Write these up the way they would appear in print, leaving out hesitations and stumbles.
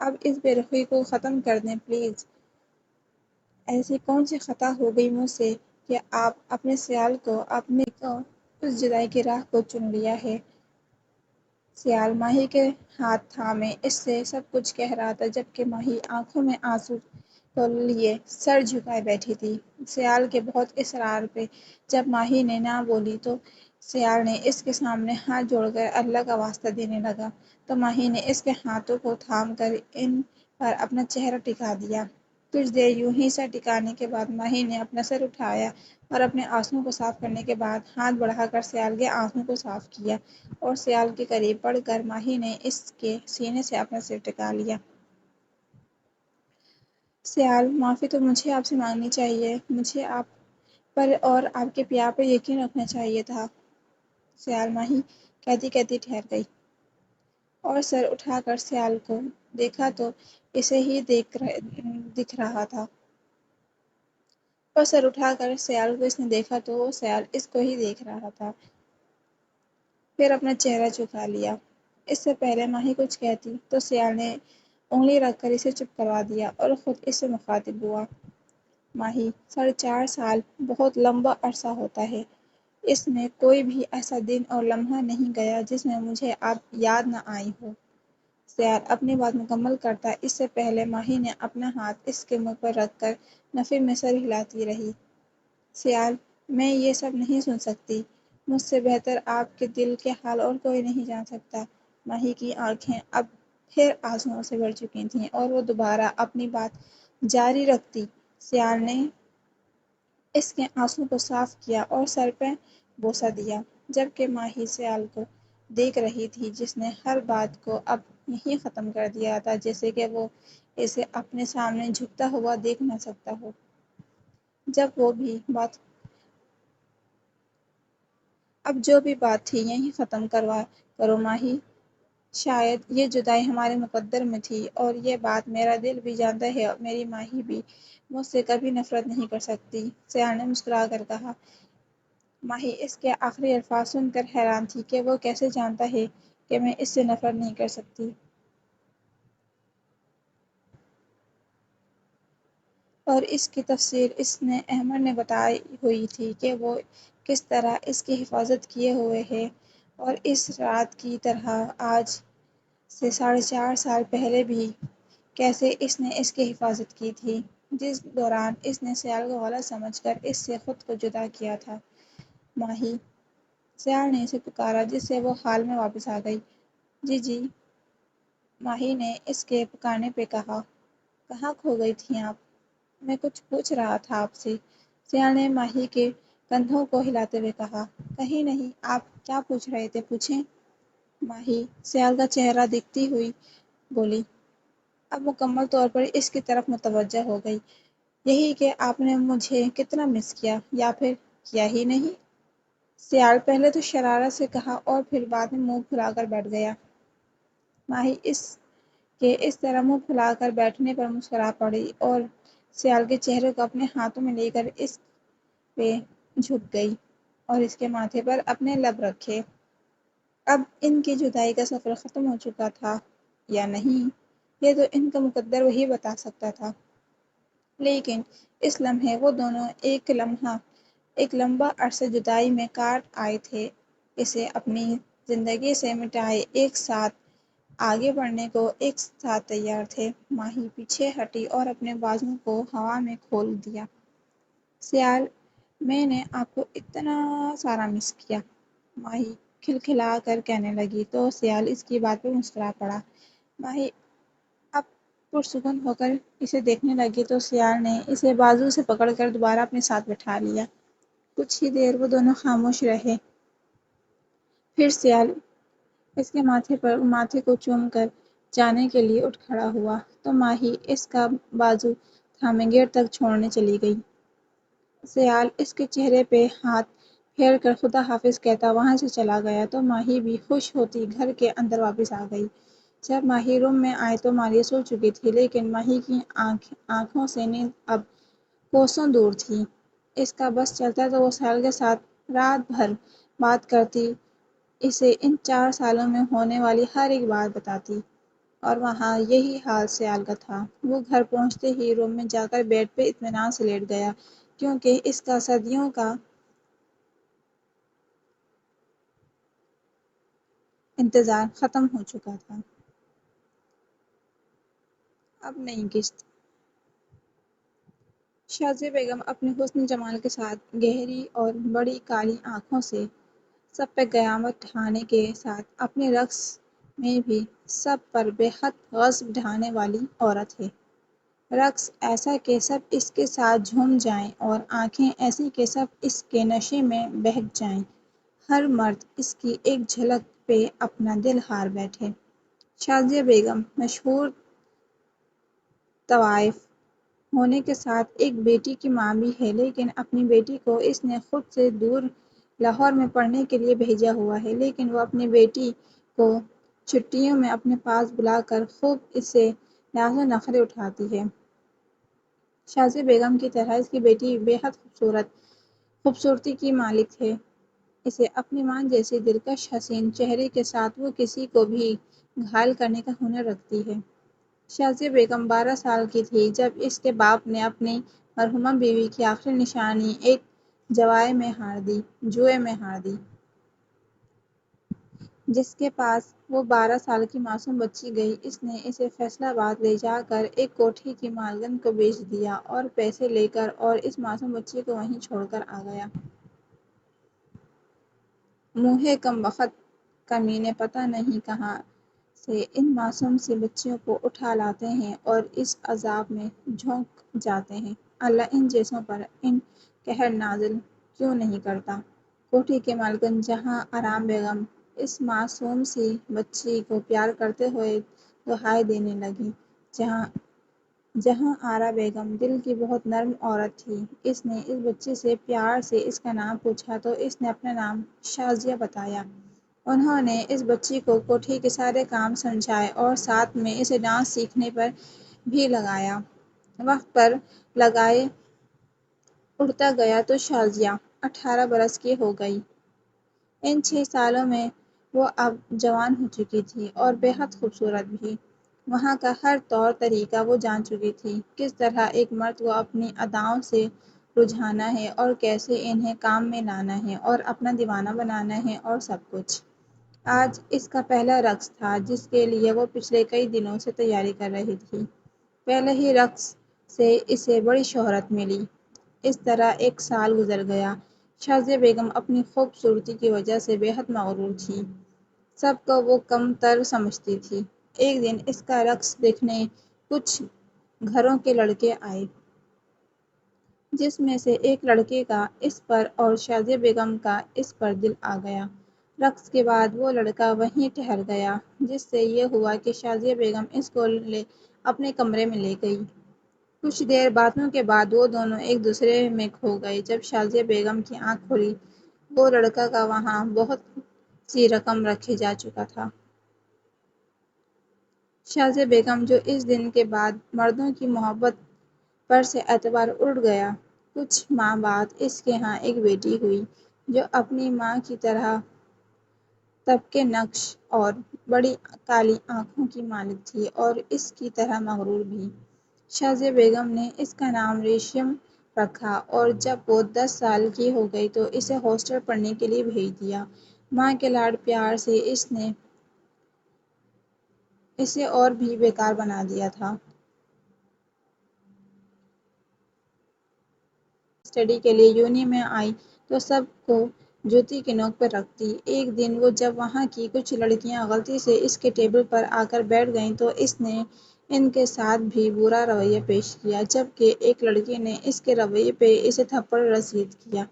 اب اس بے رخی کو ختم کر دیں پلیز۔ ایسی کون سی خطا ہو گئی مجھ سے کہ آپ اپنے سیال کو اس جدائی کی راہ کو چن لیا ہے۔ سیال ماہی کے ہاتھ تھامے اس سے سب کچھ کہہ رہا تھا، جبکہ ماہی آنکھوں میں آنسو کو لیے سر جھکائے بیٹھی تھی۔ سیال کے بہت اصرار پہ جب ماہی نے نہ بولی تو سیال نے اس کے سامنے ہاتھ جوڑ کر اللہ کا واسطہ دینے لگا، تو ماہی نے اس کے ہاتھوں کو تھام کر ان پر اپنا چہرہ ٹکا دیا۔ کچھ دیر یوں ہی سر ٹکانے کے بعد ماہی نے اپنا سر اٹھایا اور اپنے آنسوؤں کو صاف کرنے کے بعد ہاتھ بڑھا کر سیال کے آنکھوں کو صاف کیا اور سیال کے قریب بڑھ کر ماہی نے اس کے سینے سے اپنا سر ٹکا لیا۔ سیال، معافی تو مجھے آپ سے مانگنی چاہیے، مجھے آپ پر اور آپ کے پیار پر یقین رکھنا چاہیے تھا۔ سیال ماہی کہتی کہتی ٹھہر گئی اور سر اٹھا کر سیال کو دیکھا تو اسے ہی دکھ رہا تھا، اور سر اٹھا کر سیال کو اس نے دیکھا تو وہ سیال اس کو ہی دیکھ رہا تھا۔ پھر اپنا چہرہ جھکا لیا۔ اس سے پہلے ماہی کچھ کہتی تو سیال نے انگلی رکھ کر اسے چپ کروا دیا اور خود اس سے مخاطب ہوا۔ ماہی، 4.5 سال بہت لمبا عرصہ ہوتا ہے، اس میں کوئی بھی ایسا دن اور لمحہ نہیں گیا جس میں مجھے آپ یاد نہ آئی ہو۔ سیال اپنی بات مکمل کرتا اس سے پہلے ماہی نے اپنا ہاتھ اس کے منہ پر رکھ کر نفی میں سر ہلاتی رہی۔ سیال، میں یہ سب نہیں سن سکتی، مجھ سے بہتر آپ کے دل کے حال اور کوئی نہیں جان سکتا۔ ماہی کی آنکھیں اب پھر آنسوؤں سے بھر چکی تھیں اور وہ دوبارہ اپنی بات جاری رکھتی۔ سیال نے اس کے آنسوؤں کو صاف کیا اور سر پہ بوسہ دیا، جبکہ ماہی سیال کو دیکھ رہی تھی جس نے ہر بات کو اب یہیں ختم کر دیا تھا، جیسے کہ وہ اسے اپنے سامنے جھکتا ہوا دیکھ نہ سکتا ہو۔ اب جو بھی بات تھی یہیں ختم کرو ماہی، شاید یہ جدائی ہمارے مقدر میں تھی، اور یہ بات میرا دل بھی جانتا ہے اور میری ماہی بھی مجھ سے کبھی نفرت نہیں کر سکتی۔ سیال نے مسکرا کر کہا۔ ماہی اس کے آخری الفاظ سن کر حیران تھی کہ وہ کیسے جانتا ہے کہ میں اس سے نفرت نہیں کر سکتی، اور اس کی تفصیل اس نے احمد نے بتائی ہوئی تھی کہ وہ کس طرح اس کی حفاظت کیے ہوئے ہے، اور اس رات کی طرح آج سے 4.5 سال پہلے بھی کیسے اس نے اس کی حفاظت کی تھی، جس دوران اس نے سیال کو غلط سمجھ کر اس سے خود کو جدا کیا تھا۔ ماہی، سیال نے اسے پکارا، جس سے وہ حال میں واپس آ گئی۔ جی جی، ماہی نے اس کے پکارنے پہ کہا۔ کہاں کھو گئی تھیں آپ؟ میں کچھ پوچھ رہا تھا آپ سے، سیال نے ماہی کے کندھوں کو ہلاتے ہوئے کہا۔ کہیں نہیں، آپ کیا پوچھ رہے تھے، پوچھیں۔ ماہی سیال کا چہرہ دیکھتی ہوئی بولی، اب مکمل طور پر اس کی طرف متوجہ ہو گئی۔ یہی کہ آپ نے مجھے کتنا مس کیا، یا پھر کیا ہی نہیں؟ سیال پہلے تو شرارت سے کہا اور پھر بعد میں منہ پھلا کر بیٹھ گیا۔ ماہی اس کے اس طرح منہ پھلا کر بیٹھنے پر مسکرا پڑی اور سیال کے چہرے کو اپنے ہاتھوں میں لے کر اس پہ جھک گئی اور اس کے ماتھے پر اپنے لب رکھے۔ اب ان کی جدائی کا سفر ختم ہو چکا تھا یا نہیں، یہ تو ان کا مقدر وہی بتا سکتا تھا، لیکن اس لمحے وہ دونوں ایک لمبا عرصہ جدائی میں کاٹ آئے تھے، اسے اپنی زندگی سے مٹائے ایک ساتھ آگے بڑھنے کو ایک ساتھ تیار تھے۔ ماہی پیچھے ہٹی اور اپنے بازوؤں کو ہوا میں کھول دیا۔ سیال، میں نے آپ کو اتنا سارا مس کیا، ماہی کھلکھلا کر کہنے لگی تو سیال اس کی بات پہ مسکرا پڑا۔ ماہی اب پرسکون ہو کر اسے دیکھنے لگی تو سیال نے اسے بازو سے پکڑ کر دوبارہ اپنے ساتھ بٹھا لیا۔ کچھ ہی دیر وہ دونوں خاموش رہے، پھر سیال اس کے ماتھے کو چوم کر جانے کے لیے اٹھ کھڑا ہوا تو ماہی اس کا بازو تھامے گیٹ تک چھوڑنے چلی گئی۔ سیال اس کے چہرے پہ ہاتھ پھیر کر خدا حافظ کہتا وہاں سے چلا گیا تو ماہی بھی خوش ہوتی گھر کے اندر واپس آ گئی۔ جب ماہی روم میں آئی تو ماریہ سو چکی تھی، لیکن ماہی کی آنکھوں سے نیند اب کوسوں دور تھی۔ اس کا بس چلتا تو وہ سیال کے ساتھ رات بھر بات کرتی، اسے ان 4 سالوں میں ہونے والی ہر ایک بات بتاتی۔ اور وہاں یہی حال سیال کا تھا۔ وہ گھر پہنچتے ہی روم میں جا کر بیڈ پہ اطمینان سے لیٹ گیا، کیونکہ اس کا صدیوں کا انتظار ختم ہو چکا تھا۔ اب نئی قسط۔ شازیہ بیگم اپنے حسن جمال کے ساتھ گہری اور بڑی کالی آنکھوں سے سب پہ قیامت ڈھانے کے ساتھ اپنے رقص میں بھی سب پر بے حد غضب ڈھانے والی عورت ہے۔ رقص ایسا کہ سب اس کے ساتھ جھوم جائیں اور آنکھیں ایسی کہ سب اس کے نشے میں بہک جائیں۔ ہر مرد اس کی ایک جھلک پہ اپنا دل ہار بیٹھے۔ شازیہ بیگم مشہور طوائف ہونے کے ساتھ ایک بیٹی کی ماں بھی ہے، لیکن اپنی بیٹی کو اس نے خود سے دور لاہور میں پڑھنے کے لیے بھیجا ہوا ہے، لیکن وہ اپنی بیٹی کو چھٹیوں میں اپنے پاس بلا کر خوب اس سے ناز و نخرے اٹھاتی ہے۔ شازیہ بیگم کی طرح اس کی بیٹی بے حد خوبصورتی کی مالک ہے۔ اسے اپنی ماں جیسی دلکش حسین چہرے کے ساتھ وہ کسی کو بھی گھائل کرنے کا ہنر رکھتی ہے۔ شازیہ بیگم 12 سال کی تھی جب اس کے باپ نے اپنی مرحومہ بیوی کی آخری نشانی ایک جوئے میں ہار دی، جس کے پاس وہ 12 سال کی معصوم بچی گئی۔ اس نے اسے فیصل آباد لے جا کر ایک کوٹھی کی مالکن کو بیچ دیا اور پیسے لے کر اور اس معصوم بچی کو وہیں چھوڑ کر آ گیا۔ موہے کم بخت کمینے پتہ نہیں کہاں سے ان معصوم سی بچیوں کو اٹھا لاتے ہیں اور اس عذاب میں جھونک جاتے ہیں۔ اللہ ان جیسوں پر ان قہر نازل کیوں نہیں کرتا۔ کوٹھی کی مالکن جہاں آرام بیگم اس معصوم سی بچی کو پیار کرتے ہوئے دہائی دینے لگیں، جہاں آرا بیگم دل کی بہت نرم عورت تھی، اس نے اس بچی سے پیار سے اس کا نام پوچھا تو اس نے اپنا نام شازیہ بتایا۔ انہوں نے اس بچی کو کوٹھی کے سارے کام سمجھائے اور ساتھ میں اسے ڈانس سیکھنے پر بھی لگایا۔ وقت پر لگائے اڑتا گیا تو شازیہ 18 برس کی ہو گئی۔ ان 6 سالوں میں وہ اب جوان ہو چکی تھی اور بے حد خوبصورت بھی۔ وہاں کا ہر طور طریقہ وہ جان چکی تھی، کس طرح ایک مرد کو اپنی اداؤں سے رجھانا ہے اور کیسے انہیں کام میں لانا ہے اور اپنا دیوانہ بنانا ہے اور سب کچھ۔ آج اس کا پہلا رقص تھا جس کے لیے وہ پچھلے کئی دنوں سے تیاری کر رہی تھی۔ پہلے ہی رقص سے اسے بڑی شہرت ملی۔ اس طرح ایک سال گزر گیا۔ شازیہ بیگم اپنی خوبصورتی کی وجہ سے بے حد مغرور تھی۔ سب کو وہ کم تر سمجھتی تھی۔ ایک دن اس کا رقص دیکھنے کچھ گھروں کے لڑکے آئے، جس میں سے ایک لڑکے کا اس پر اور شازیہ بیگم کا اس پر دل آ گیا۔ رقص کے بعد وہ لڑکا وہیں ٹھہر گیا، جس سے یہ ہوا کہ شازیہ بیگم اس کو اپنے کمرے میں لے گئی۔ کچھ دیر باتوں کے بعد وہ دونوں ایک دوسرے میں کھو گئے۔ جب شازیہ بیگم کی آنکھ کھلی، وہ لڑکا کا وہاں بہت سی رقم رکھے جا چکا تھا۔ شازیہ بیگم جو اس دن کے بعد مردوں کی محبت پر سے اعتبار اٹھ گیا۔ کچھ ماہ بعد اس کے ہاں ایک بیٹی ہوئی، جو اپنی ماں کی طرح تب کے نقش اور بڑی کالی آنکھوں کی مالک تھی اور اس کی طرح مغرور بھی۔ شازیہ بیگم نے اس کا نام ریشم رکھا اور جب وہ 10 سال کی ہو گئی تو اسے ہاسٹل پڑھنے کے لیے بھیج دیا۔ ماں کے لاڈ پیار سے اس نے اسے اور بھی بیکار بنا دیا تھا۔ اسٹڈی کے لیے یونی میں آئی تو سب کو جوتی کی نوک پر رکھتی۔ ایک دن وہ جب وہاں کی کچھ لڑکیاں غلطی سے اس کے ٹیبل پر آ کر بیٹھ گئیں تو اس نے ان کے ساتھ بھی برا رویہ پیش کیا، جبکہ ایک لڑکی نے اس کے رویے پہ اسے تھپڑ رسید کیا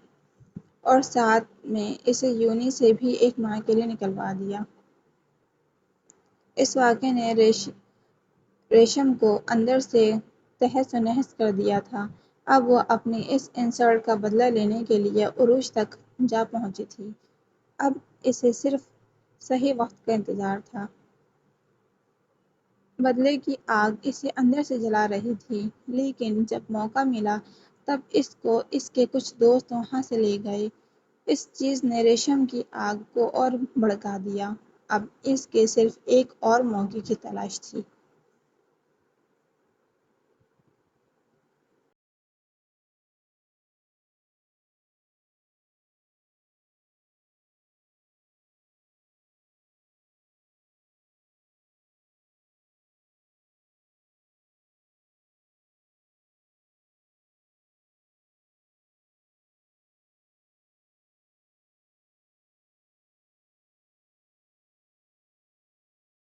اور ساتھ میں اسے یونی سے بھی ایک ماہ کے لیے نکلوا دیا۔ اس واقعے نے ریشم کو اندر سے تہس و نہس کر دیا تھا۔ اب وہ اپنی اس انسلٹ کا بدلہ لینے کے لیے عروج تک جا پہنچی تھی۔ اب اسے صرف صحیح وقت کا انتظار تھا۔ بدلے کی آگ اسے اندر سے جلا رہی تھی، لیکن جب موقع ملا تب اس کو اس کے کچھ دوست وہاں سے لے گئے۔ اس چیز نے ریشم کی آگ کو اور بھڑکا دیا۔ اب اس کے صرف ایک اور موقع کی تلاش تھی۔